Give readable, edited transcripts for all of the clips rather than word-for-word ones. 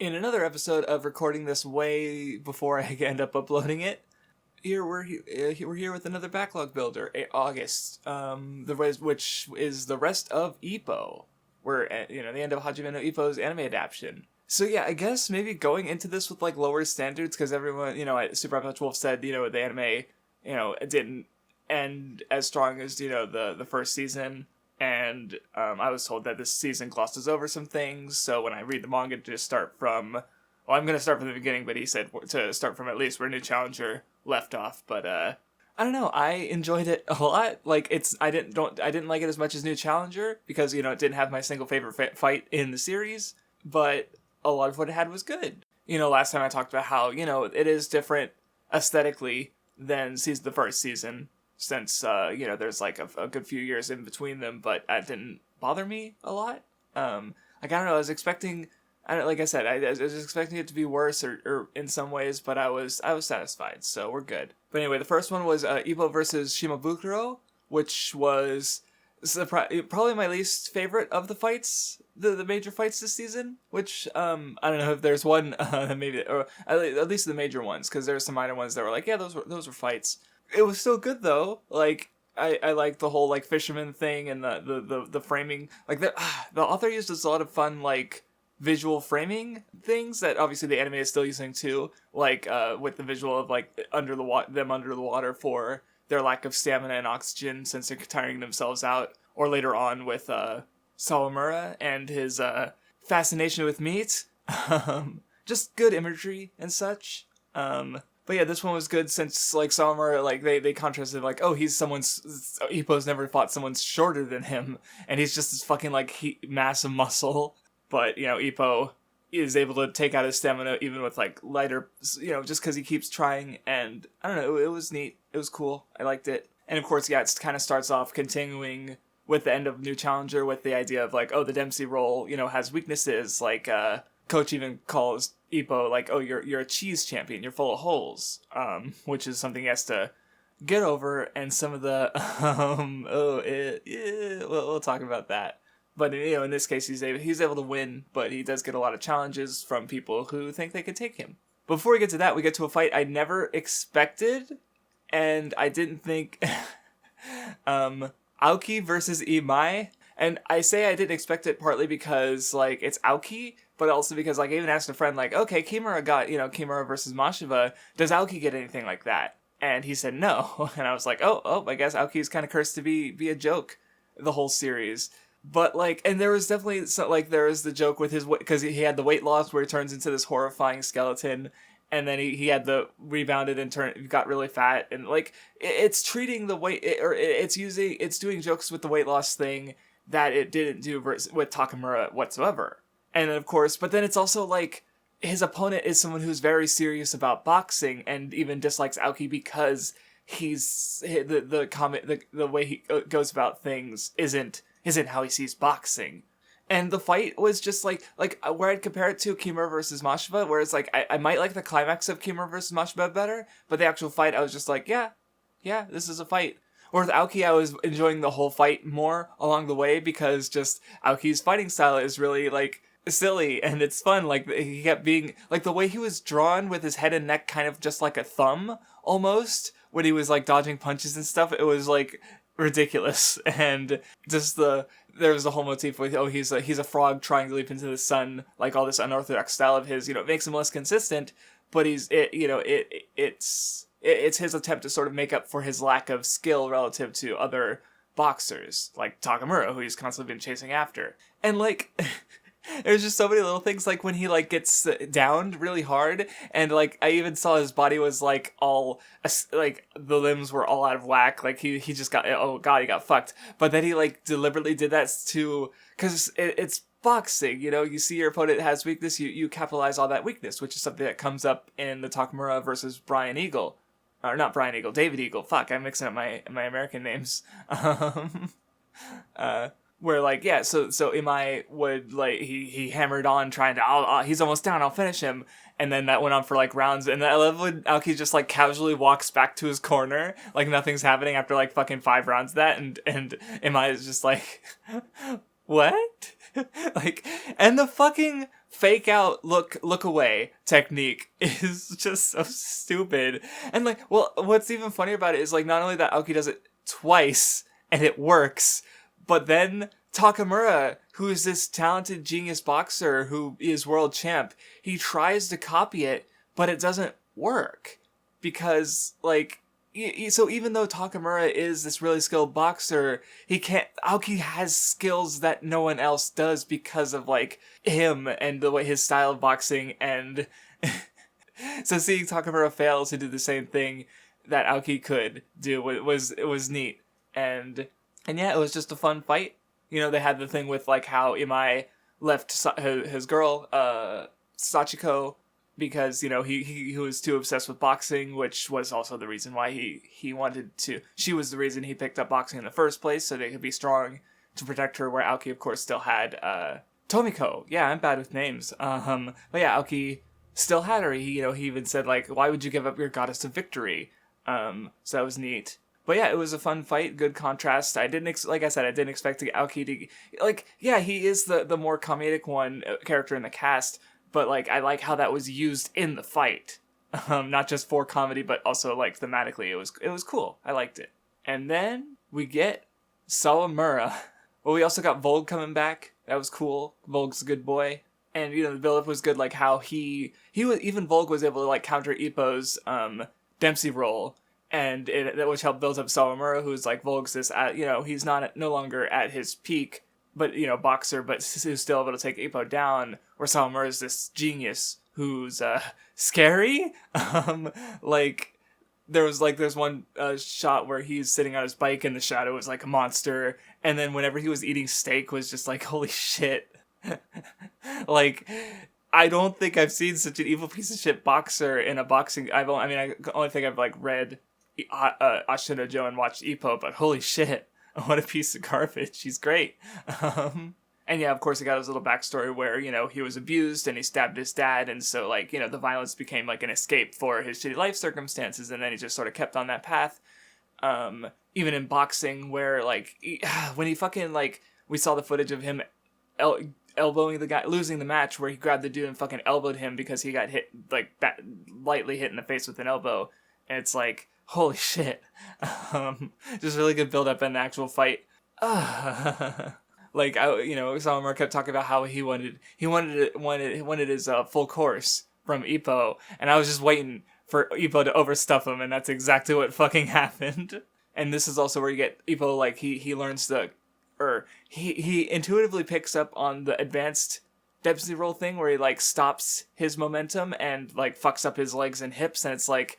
In another episode of recording this way before I end up uploading it, we're here with another backlog builder, August, which is the rest of Ippo. We're at, the end of Hajime no Ippo's anime adaptation. So yeah, I guess maybe going into this with like lower standards, because everyone, Super Epic Wolf said, the anime, it didn't end as strong as, the first season. And I was told that this season glosses over some things, so when I read the manga, to start from... Well, I'm going to start from the beginning, but he said to start from at least where New Challenger left off. But I don't know, I enjoyed it a lot. Like, I didn't like it as much as New Challenger, because, it didn't have my single favorite fight in the series, but a lot of what it had was good. Last time I talked about how, it is different aesthetically than the first season, since, there's like a good few years in between them, but that didn't bother me a lot. I don't know, I was expecting it to be worse or in some ways, but I was satisfied, so we're good. But anyway, the first one was Ippo versus Shimabukuro, which was probably my least favorite of the fights, the major fights this season, which, I don't know if there's one, maybe, or at least the major ones, because there's some minor ones that were like, yeah, those were fights. It was still good though. Like, I like the whole like fisherman thing and the framing. Like the author used a lot of fun like visual framing things that obviously the anime is still using too. Like with the visual of like them under the water for their lack of stamina and oxygen since they're tiring themselves out. Or later on with Sawamura and his fascination with meat. Just good imagery and such. But yeah, this one was good since, like, Sawamura, like, they contrasted, like, oh, Ippo's never fought someone shorter than him, and he's just this fucking, like, mass of muscle, but, Ippo is able to take out his stamina even with, like, lighter, just because he keeps trying, and, I don't know, it was neat, it was cool, I liked it, and of course, yeah, it kind of starts off continuing with the end of New Challenger with the idea of, like, oh, the Dempsey role, has weaknesses, like, Coach even calls Ippo like, oh, you're a cheese champion, you're full of holes, which is something he has to get over, and some of the, we'll talk about that. But, in this case, he's able to win, but he does get a lot of challenges from people who think they could take him. Before we get to that, we get to a fight I never expected, and I didn't think, Aoki versus Imai. And I say I didn't expect it partly because, like, it's Aoki, but also because, like, I even asked a friend, like, okay, Kimura got, Kimura versus Mashiva, does Aoki get anything like that? And he said no. And I was like, oh, I guess Aoki's kind of cursed to be a joke the whole series. But, like, and there was definitely, there was the joke with his, because he had the weight loss where he turns into this horrifying skeleton, and then he had the rebounded and got really fat, and, like, it's treating the weight, it's doing jokes with the weight loss thing that it didn't do with Takamura whatsoever. And of course, but then it's also like his opponent is someone who's very serious about boxing and even dislikes Aoki because the way he goes about things isn't how he sees boxing. And the fight was just like where I'd compare it to Kimura versus Mashiva, where it's like I might like the climax of Kimura versus Mashiva better, but the actual fight I was just like, yeah, this is a fight. Or with Aoki, I was enjoying the whole fight more along the way because just Aoki's fighting style is really, like, silly and it's fun. Like, he kept being, like, the way he was drawn with his head and neck kind of just like a thumb, almost, when he was, like, dodging punches and stuff, it was, like, ridiculous. And just there was the whole motif with, oh, he's a frog trying to leap into the sun, like, all this unorthodox style of his, it makes him less consistent, but it's his attempt to sort of make up for his lack of skill relative to other boxers, like Takamura, who he's constantly been chasing after. And, like, there's just so many little things, like, when he, like, gets downed really hard, and, like, I even saw his body was, like, all, like, the limbs were all out of whack, like, he just got, oh god, he got fucked. But then he, like, deliberately did that because it's boxing, you see your opponent has weakness, you capitalize on that weakness, which is something that comes up in the Takamura versus Brian Eagle. Or not Brian Eagle, David Eagle. Fuck, I'm mixing up my American names. Where, like, yeah, so Imai would, like, he hammered on trying to, he's almost down, I'll finish him. And then that went on for, like, rounds. And I love when Aoki just, like, casually walks back to his corner, like nothing's happening after, like, fucking 5 rounds of that. And Imai is just like, what? Like, and the fucking fake out, look away technique is just so stupid. And like, well, what's even funnier about it is like not only that Aoki does it twice and it works, but then Takamura, who is this talented genius boxer who is world champ, he tries to copy it, but it doesn't work because like. So even though Takamura is this really skilled boxer, Aoki has skills that no one else does because of, like, him and the way his style of boxing, and so seeing Takamura fail to do the same thing that Aoki could do was neat. And yeah, it was just a fun fight. You know, they had the thing with, like, how Imai left his girl, Sachiko, because, you know, he was too obsessed with boxing, which was also the reason why he wanted to... She was the reason he picked up boxing in the first place, so they could be strong to protect her, where Aoki, of course, still had Tomiko. Yeah, I'm bad with names. But yeah, Aoki still had her. He even said, like, why would you give up your goddess of victory? So that was neat. But yeah, it was a fun fight, good contrast. I didn't expect Aoki to... Like, yeah, he is the more comedic character in the cast, but, like, I like how that was used in the fight. Not just for comedy, but also, like, thematically. It was cool. I liked it. And then we get Sawamura. Well, we also got Volg coming back. That was cool. Volg's a good boy. And, you know, the build-up was good, like, how even Volg was able to, like, counter Ippo's, Dempsey roll. And which helped build up Sawamura, who's, like, Volg's this, you know, he's no longer at his peak, but, you know, boxer, but who's still able to take Ippo down, where Sawamura is this genius who's, scary. Like, there's one shot where he's sitting on his bike and the shadow was like a monster, and then whenever he was eating steak was just like, holy shit. Like, I don't think I've seen such an evil piece of shit boxer in a boxing... I only think I've, like, read Ashina Joe and watched Ippo, but holy shit. What a piece of garbage. He's great. And yeah, of course, he got his little backstory where, you know, he was abused and he stabbed his dad. And so, like, you know, the violence became, like, an escape for his shitty life circumstances. And then he just sort of kept on that path. Even in boxing where, like, when he fucking, like, we saw the footage of him elbowing the guy, losing the match where he grabbed the dude and fucking elbowed him because he got hit, like, lightly hit in the face with an elbow. And it's like, holy shit. Just really good build up in the actual fight. Like, Sawamura kept talking about how he wanted his full course from Ippo, and I was just waiting for Ippo to overstuff him, and that's exactly what fucking happened. And this is also where you get Ippo, like, he learns he intuitively picks up on the advanced Dempsey roll thing where he, like, stops his momentum and, like, fucks up his legs and hips, and it's like,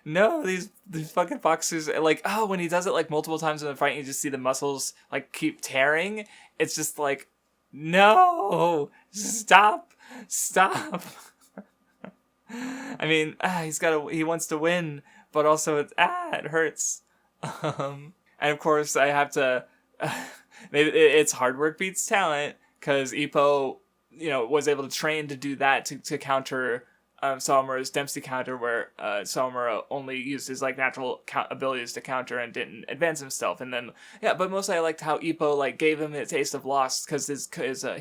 no, these fucking boxers, like, when he does it, like, multiple times in the fight, you just see the muscles, like, keep tearing. It's just like, no, stop. I mean, he wants to win, but also it hurts. And of course, I have to, it's hard work beats talent, because Ippo, you know, was able to train to do that to counter Sawamura's Dempsey counter, where Sawamura only used his, like, natural abilities to counter and didn't advance himself. And then, yeah, but mostly I liked how Ippo, like, gave him a taste of loss, because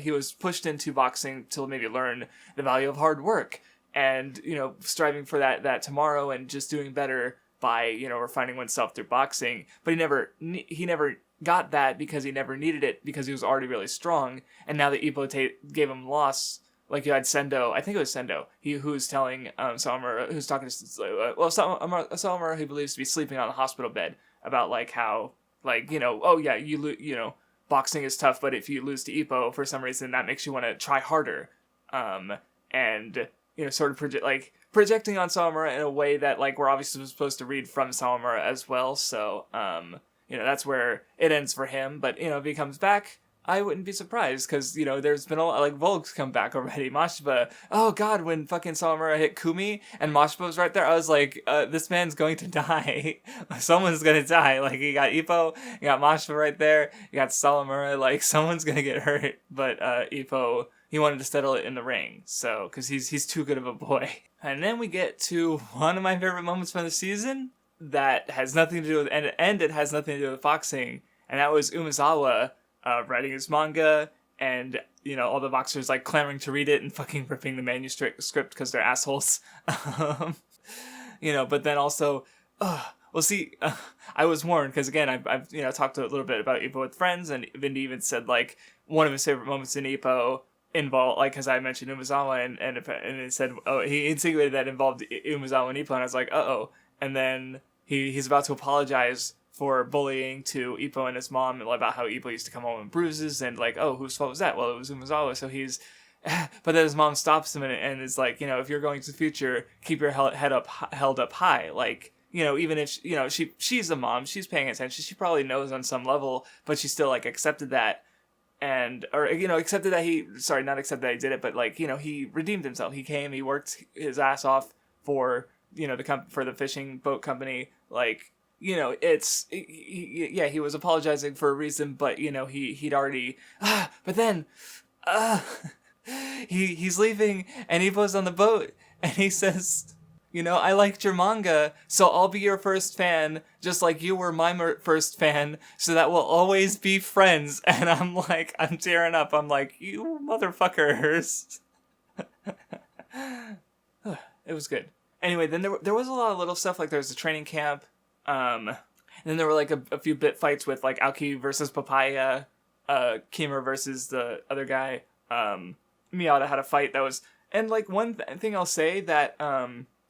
he was pushed into boxing to maybe learn the value of hard work and, you know, striving for that tomorrow and just doing better by, you know, refining oneself through boxing. But he never got that because he never needed it, because he was already really strong. And now that Ippo gave him loss, like, you had Sendo, I think it was Sendo, who's telling Sawamura, who's talking to, Sawamura, who believes to be sleeping on the hospital bed, about, like, how, like, you know, oh yeah, you know, boxing is tough, but if you lose to Ippo for some reason, that makes you want to try harder. And, you know, sort of projecting on Sawamura in a way that, like, we're obviously supposed to read from Sawamura as well. So, you know, that's where it ends for him. But, you know, if he comes back, I wouldn't be surprised, because, you know, there's been a lot, like, Volg's come back already. Mashiba, oh god, when fucking Sawamura hit Kumi and Mashiba was right there, I was like, this man's going to die. Someone's gonna die. Like, you got Ippo, you got Mashiba right there, you got Sawamura, like, someone's gonna get hurt. But Ippo, he wanted to settle it in the ring, so, because he's too good of a boy. And then we get to one of my favorite moments from the season that has nothing to do with, and it has nothing to do with boxing, and that was Umezawa writing his manga and, you know, all the boxers, like, clamoring to read it and fucking ripping the manuscript because they're assholes. You know, but then also, well, see, I was warned, because, again, I've, you know, talked a little bit about Ippo with friends, and Vindy even said, like, one of his favorite moments in Ippo involved, like, because I mentioned Umezawa, and it said, he insinuated that involved Umezawa and Ippo, and I was like, uh-oh. And then he's about to apologize for bullying to Ippo and his mom about how Ippo used to come home with bruises, and like, oh, whose fault was that? Well, it was Umezawa. So he's, but then his mom stops him and is like, you know, if you're going to the future, keep your head held up high. Like, you know, even if, you know, she's a mom, she's paying attention, she probably knows on some level, but she still, like, accepted that. And, or, you know, accepted that not accepted that he did it, but, like, you know, he redeemed himself. He came, he worked his ass off for, you know, for the fishing boat company. Like, you know, he was apologizing for a reason, but, you know, he'd already, but then, he's leaving, and Ippo's on the boat, and he says, you know, I liked your manga, so I'll be your first fan, just like you were my first fan, so that we'll always be friends. And I'm like, I'm tearing up. I'm like, you motherfuckers. It was good. Anyway, then there was a lot of little stuff, like there was a training camp, and then there were like a few bit fights with like Aoki versus Papaya, Kimura versus the other guy, Miyata had a fight that was, and like one thing I'll say that,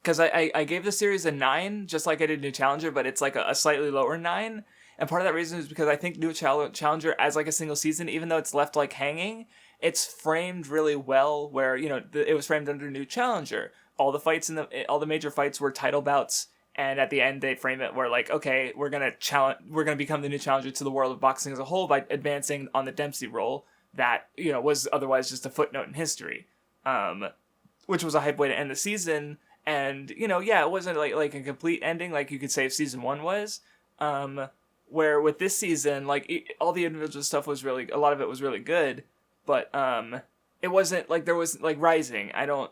because I gave the series a 9, just like I did New Challenger, but it's like a slightly lower 9. And part of that reason is because I think New Challenger, as like a single season, even though it's left like hanging, it's framed really well where, you know, it was framed under New Challenger. All the fights all the major fights were title bouts. And at the end, they frame it where like, okay, we're going to become the new challenger to the world of boxing as a whole by advancing on the Dempsey role that, you know, was otherwise just a footnote in history. Which was a hype way to end the season. And, you know, yeah, it wasn't like a complete ending like you could say if season 1 was. Where with this season, like, all the individual stuff was really, a lot of it was really good. But, it wasn't, like, there was, like, Rising. I don't,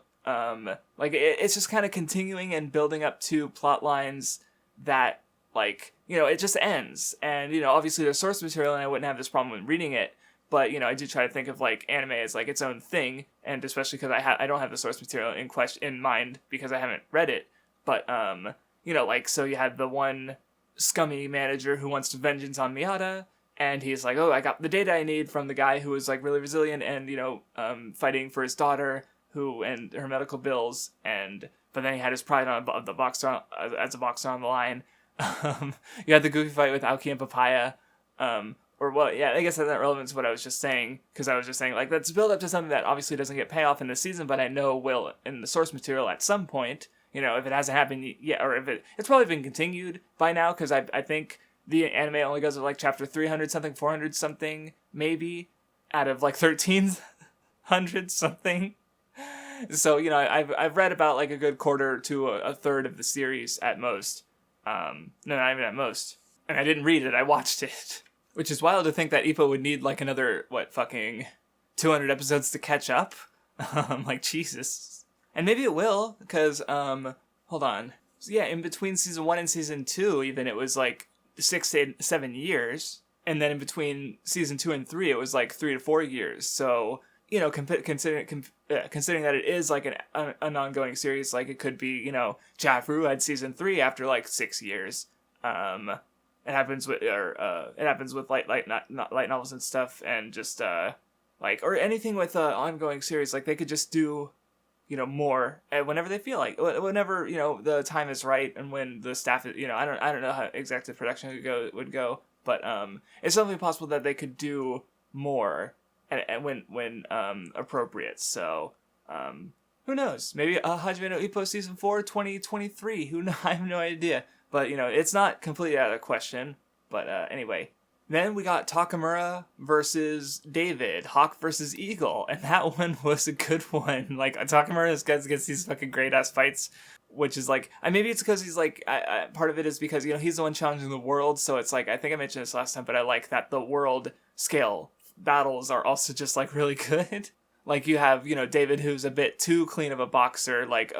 like, it's just kind of continuing and building up to plot lines that, like, you know, it just ends. And, you know, obviously there's source material and I wouldn't have this problem with reading it. But, you know, I do try to think of, like, anime as, like, its own thing, and especially because I don't have the source material in mind because I haven't read it. But, you know, like, so you had the one scummy manager who wants vengeance on Miyata, and he's like, oh, I got the data I need from the guy who was, like, really resilient and, you know, fighting for his daughter, and her medical bills, but then he had his pride as a boxer on the line. You had the goofy fight with Aoki and Papaya, or what, yeah, I guess that's not relevant to what I was just saying, because I was just saying, like, let's build up to something that obviously doesn't get payoff in this season, but I know will in the source material at some point, you know, if it hasn't happened yet, or if it's probably been continued by now, because I think the anime only goes to, like, chapter 300-something, 400-something, maybe, out of, like, 1,300-something. So, you know, I've read about, like, a good quarter to a third of the series at most. No, not even at most. And I didn't read it, I watched it. Which is wild to think that Ippo would need, like, another, fucking 200 episodes to catch up? Like, Jesus. And maybe it will, because, hold on. So, yeah, in between season 1 and season 2, even, it was, like, 6 to 7 years. And then in between season 2 and 3, it was, like, 3 to 4 years. So, you know, considering that it is, like, an ongoing series, like, it could be, you know, Jafru had season 3 after, like, 6 years. It happens with light novels and stuff, and just like, or anything with ongoing series. Like, they could just do, you know, more whenever they feel like, whenever, you know, the time is right, and when the staff is, you know, I don't know how exactly production would go, but it's definitely possible that they could do more, and when appropriate. So who knows? Maybe Hajime no Ippo season 4, 2023. Who knows? I have no idea. But, you know, it's not completely out of the question. But anyway. Then we got Takamura versus David. Hawk versus Eagle. And that one was a good one. Like, Takamura gets these fucking great-ass fights. Which is like... maybe it's because he's like... part of it is because, you know, he's the one challenging the world. So it's like... I think I mentioned this last time. But I like that the world scale battles are also just, like, really good. Like, you have, you know, David, who's a bit too clean of a boxer. Like,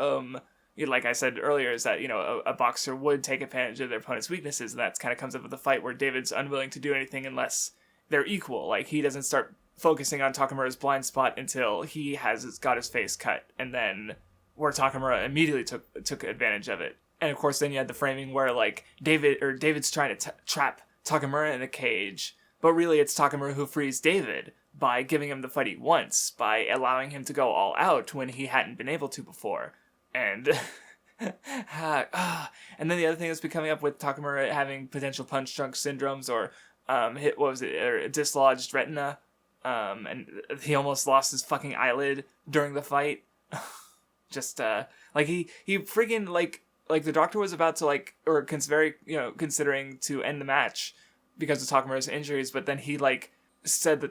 like I said earlier, is that, you know, a boxer would take advantage of their opponent's weaknesses, and that kind of comes up with the fight where David's unwilling to do anything unless they're equal. Like, he doesn't start focusing on Takamura's blind spot until he got his face cut, and then where Takamura immediately took advantage of it. And of course, then you had the framing where like David's trying to trap Takamura in a cage, but really it's Takamura who frees David by giving him the fight he wants, by allowing him to go all out when he hadn't been able to before. And and then the other thing that's been coming up with Takamura having potential punch drunk syndromes or dislodged retina, and he almost lost his fucking eyelid during the fight. Just like he freaking like the doctor was about to like or considering to end the match because of Takamura's injuries, but then he like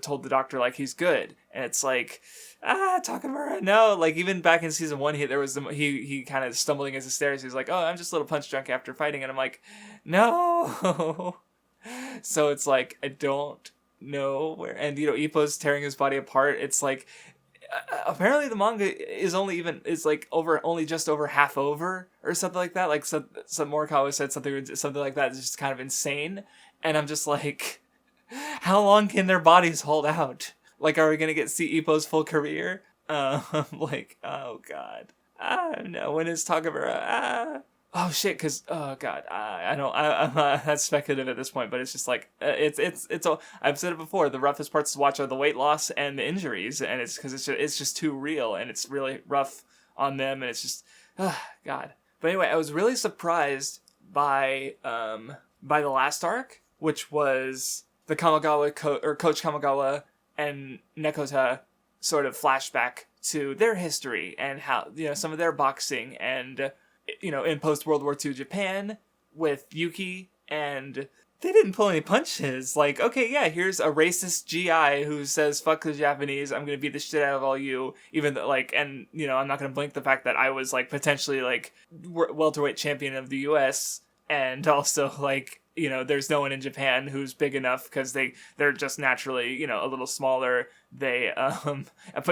told the doctor like he's good, and it's like Takamura, no. Like even back in season 1 he kind of stumbling as the stairs, he's like, oh, I'm just a little punch drunk after fighting, and I'm like, no. So it's like I don't know where, and Ippo's tearing his body apart. It's like apparently the manga is only just over half over or something like that. Like some Morikawa said something like that. It's just kind of insane, and I'm just like, how long can their bodies hold out? Like, are we gonna see Ippo's full career? Like, oh god, no. When is Takamura? Oh shit, because oh god, I don't. I'm that's speculative at this point, but it's just like it's all. I've said it before. The roughest parts to watch are the weight loss and the injuries, and it's because it's just too real, and it's really rough on them, and it's just god. But anyway, I was really surprised by the last arc, which was the Kamogawa Coach Kamogawa and Nekota sort of flashback to their history and how some of their boxing and. In post-World War II Japan with Yuki, and they didn't pull any punches. Like, okay, yeah, here's a racist GI who says, fuck the Japanese, I'm gonna beat the shit out of all you, even though, like, and, I'm not gonna blink the fact that I was, like, potentially, like, welterweight champion of the US, and also, like, there's no one in Japan who's big enough because they're just naturally, a little smaller. They, in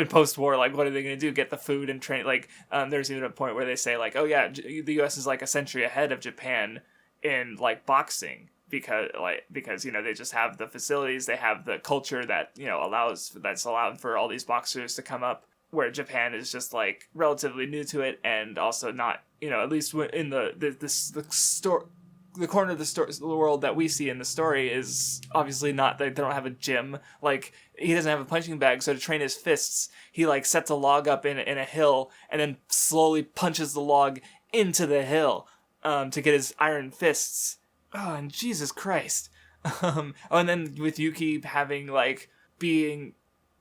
post-war, like, what are they going to do? Get the food and train? Like, there's even a point where they say, like, oh yeah, the US is, like, a century ahead of Japan in, like, boxing because they just have the facilities, they have the culture that, that's allowed for all these boxers to come up, where Japan is just, like, relatively new to it and also not, at least in the corner of the world that we see in the story is obviously not, they don't have a gym. Like, he doesn't have a punching bag, so to train his fists, he, like, sets a log up in a hill and then slowly punches the log into the hill to get his iron fists. Oh, and Jesus Christ. And then with Yuki having, like, being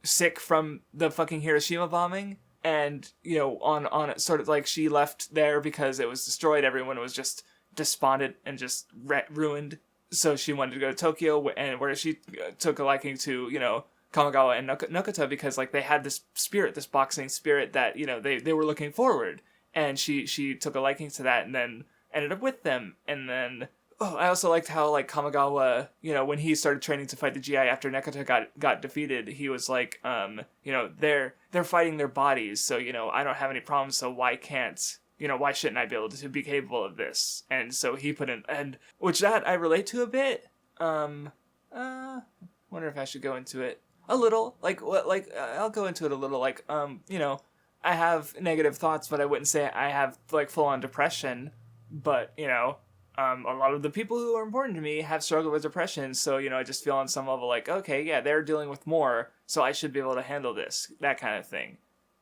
sick from the fucking Hiroshima bombing, and, on sort of, like, she left there because it was destroyed, everyone was just despondent and just ruined, so she wanted to go to Tokyo, and where she took a liking to Kamogawa and Nekota because, like, they had this boxing spirit that they were looking forward, and she took a liking to that and then ended up with them. And then I also liked how, like, Kamogawa, when he started training to fight the GI after Nekota got defeated, he was like, they're fighting their bodies, so I don't have any problems, so why shouldn't I be able to be capable of this? And so he put in, and which that I relate to a bit. Wonder if I should go into it a little. I'll go into it a little. Like, I have negative thoughts, but I wouldn't say I have, like, full on depression. But a lot of the people who are important to me have struggled with depression. So I just feel on some level like, okay, yeah, they're dealing with more, so I should be able to handle this, that kind of thing.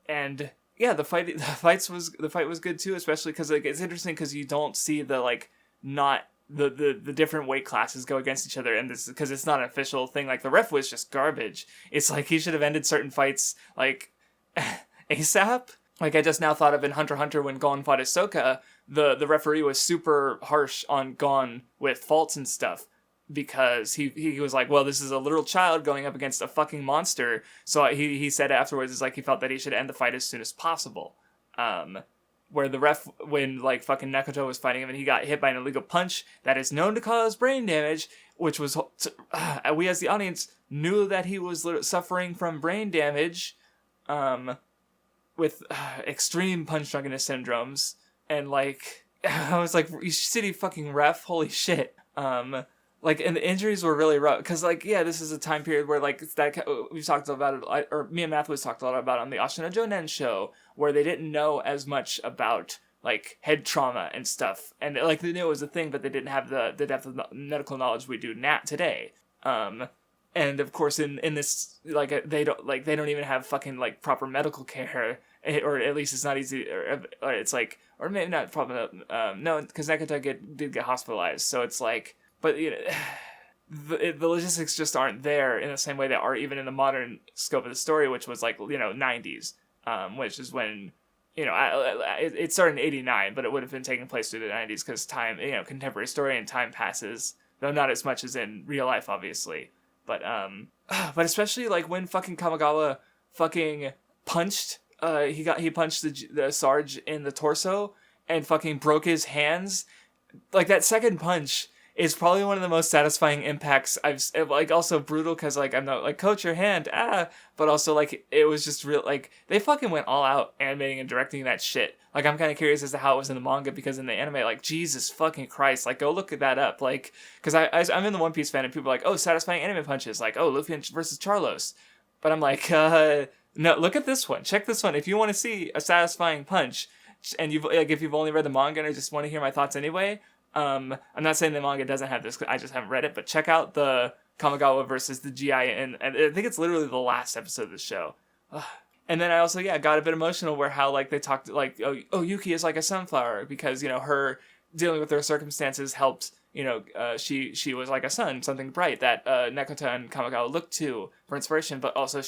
And yeah, the fight was good too, especially because, like, it's interesting because you don't see the, like, not the different weight classes go against each other, and this because it's not an official thing. Like, the ref was just garbage. It's like he should have ended certain fights like ASAP. Like, I just now thought of in Hunter x Hunter when Gon fought Ahsoka, the referee was super harsh on Gon with faults and stuff. Because he was like, well, this is a literal child going up against a fucking monster. So he said afterwards, it's like he felt that he should end the fight as soon as possible. Where the ref, when, like, fucking Nekota was fighting him and he got hit by an illegal punch that is known to cause brain damage, which was, we as the audience knew that he was suffering from brain damage, with extreme punch drunkenness syndromes. And, like, I was like, you shitty fucking ref, holy shit. Like, and the injuries were really rough because, like, yeah, this is a time period where, like, that we've talked about it, or me and Matthew talked a lot about it on the Ashina Jonen show, where they didn't know as much about, like, head trauma and stuff, and, like, they knew it was a thing, but they didn't have the depth of medical knowledge we do today. And of course, in this, like, they don't even have fucking, like, proper medical care, or at least it's not easy, or it's like, or maybe not proper. No, because Nekata did get hospitalized, so it's like. But, you know, the logistics just aren't there in the same way that are even in the modern scope of the story, which was, like, you know, 90s, which is when, you know, it started in 89, but it would have been taking place through the 90s because time, you know, contemporary story and time passes, though not as much as in real life, obviously. But especially, like, when fucking Kamogawa fucking punched, he punched the Sarge in the torso and fucking broke his hands. Like, that second punch is probably one of the most satisfying impacts I've, like, also brutal because, like, I'm not like, coach your hand, but also, like, it was just real, like, they fucking went all out animating and directing that shit. Like, I'm kind of curious as to how it was in the manga, because in the anime, like, Jesus fucking Christ, like, go look that up, like, because I'm in the One Piece fan and people are like, oh, satisfying anime punches, like, oh, Luffy versus Charlos, but I'm like, no, look at this one, check this one, if you want to see a satisfying punch, and if you've only read the manga and I just want to hear my thoughts anyway. I'm not saying the manga doesn't have this, I just haven't read it, but check out the Kamogawa versus the GI, and I think it's literally the last episode of the show. And then I also, got a bit emotional where how, like, they talked, like, oh, Yuki is like a sunflower, because, you know, her dealing with her circumstances helped, you know, she was like a sun, something bright that Nekota and Kamogawa looked to for inspiration, but also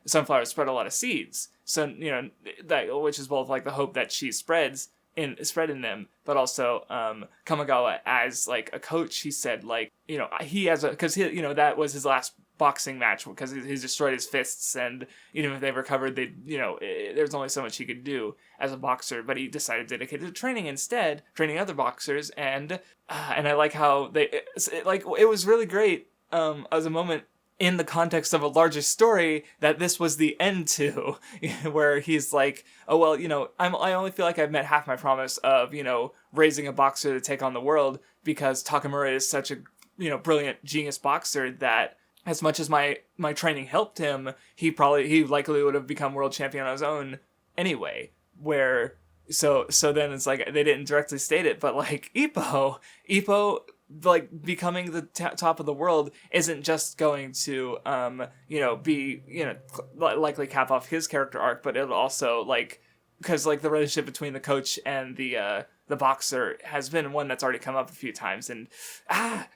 sunflowers spread a lot of seeds, so, you know, that, which is both, like, the hope that she spread in them, but also Kamogawa as, like, a coach, he said, like, you know, because you know, that was his last boxing match, because he's destroyed his fists, and even if they recovered, they, you know, there's only so much he could do as a boxer, but he decided to dedicate to training instead, training other boxers, and I like how it was really great as a moment in the context of a larger story that this was the end to, where he's like, oh, well, you know, I only feel like I've met half my promise of, you know, raising a boxer to take on the world, because Takamura is such a, you know, brilliant genius boxer that as much as my training helped him, he likely would have become world champion on his own anyway, where, so then it's like, they didn't directly state it, but, like, Ippo, like, becoming the top of the world isn't just going to, you know, be, you know, likely cap off his character arc, but it'll also, like, because, like, the relationship between the coach and the boxer has been one that's already come up a few times, and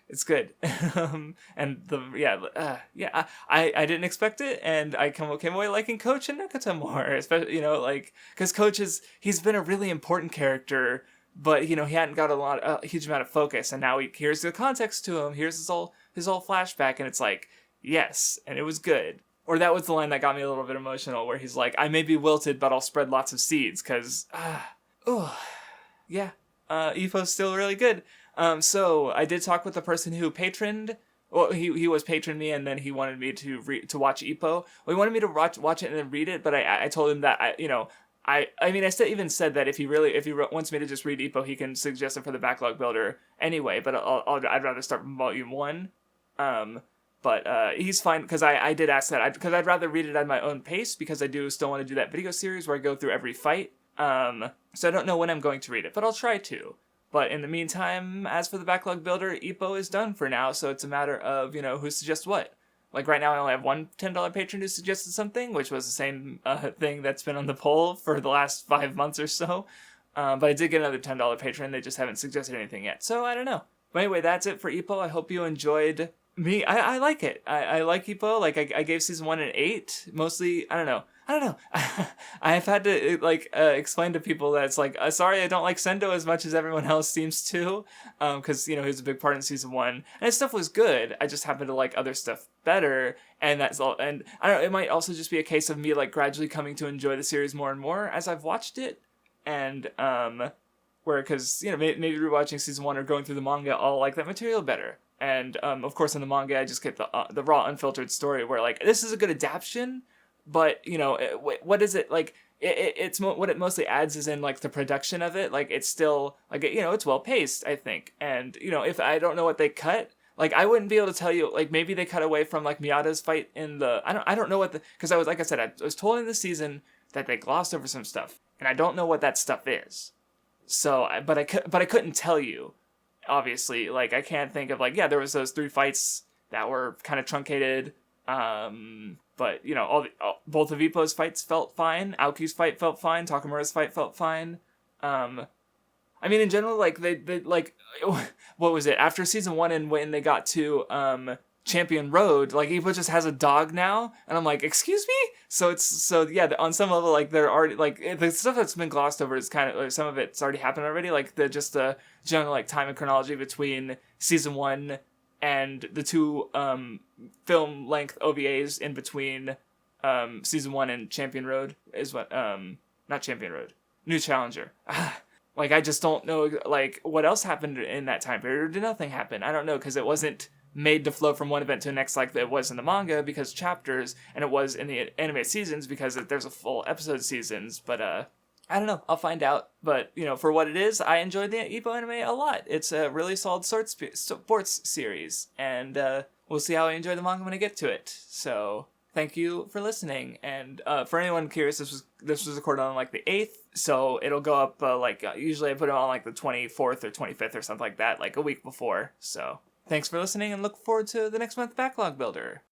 it's good. And I didn't expect it, and I came away liking Coach and Nekata more, especially, you know, like, because Coach he's been a really important character, but, you know, he hadn't got a huge amount of focus, and now here's the context to him, here's his whole flashback, and it's like, yes, and it was good. Or that was the line that got me a little bit emotional, where he's like, I may be wilted, but I'll spread lots of seeds, because, Ippo's still really good. So I did talk with the person who patroned. Well, he was patroning me, and then he wanted me to watch Ippo. Well, he wanted me to watch it and then read it, but I told him that I even said that if he wants me to just read Ippo, he can suggest it for the backlog builder anyway. But I'd rather start from volume 1. But he's fine, because I did ask that, because I'd rather read it at my own pace, because I do still want to do that video series where I go through every fight. So I don't know when I'm going to read it, but I'll try to. But in the meantime, as for the backlog builder, Ippo is done for now, so it's a matter of, you know, who suggests what. Like, right now I only have one $10 patron who suggested something, which was the same thing that's been on the poll for the last 5 months or so. But I did get another $10 patron, they just haven't suggested anything yet, so I don't know. But anyway, that's it for Ippo. I hope you enjoyed me. I like it. I like Ippo. Like, I gave season 1 an 8. Mostly, I don't know. I've had to, like, explain to people that it's like, sorry, I don't like Sendo as much as everyone else seems to, because, you know, he was a big part in season 1, and his stuff was good. I just happen to like other stuff better, and that's all. And I don't know, it might also just be a case of me, like, gradually coming to enjoy the series more and more as I've watched it, and because, you know, maybe rewatching season 1 or going through the manga, I'll like that material better. And of course, in the manga, I just get the raw, unfiltered story where, like, this is a good adaptation. But, you know, what is it, like, it's what it mostly adds is in, like, the production of it. Like, it's still, like, you know, it's well-paced, I think. And, you know, if I don't know what they cut, Like, I wouldn't be able to tell you, like, maybe they cut away from, like, Miyata's fight in the... I don't know what the... Because I was, like I said, I was told in the season that they glossed over some stuff. And I don't know what that stuff is. So, but I couldn't tell you, obviously. Like, I can't think of, like, yeah, there was those 3 fights that were kind of truncated. But, you know, both of Ippo's fights felt fine. Aoki's fight felt fine. Takamura's fight felt fine. I mean, in general, like, they like, what was it? After season 1 and when they got to, Champion Road, like, Ippo just has a dog now, and I'm like, excuse me? So yeah, on some level, like, they're already, like, the stuff that's been glossed over is kind of, like, some of it's already happened already, like, the general, like, time and chronology between season 1 and the 2, film-length OVAs in between, season 1 and Champion Road is what, not Champion Road, New Challenger. Like, I just don't know, like, what else happened in that time period, or did nothing happen? I don't know, because it wasn't made to flow from one event to the next like it was in the manga because chapters, and it was in the anime seasons because there's a full episode seasons, but I don't know, I'll find out. But, you know, for what it is, I enjoyed the Ippo anime a lot. It's a really solid sports series, and we'll see how I enjoy the manga when I get to it. So thank you for listening, and for anyone curious, this was recorded on like the 8th, so it'll go up usually I put it on like the 24th or 25th or something like that, like a week before. So thanks for listening, and look forward to the next month Backlog Builder.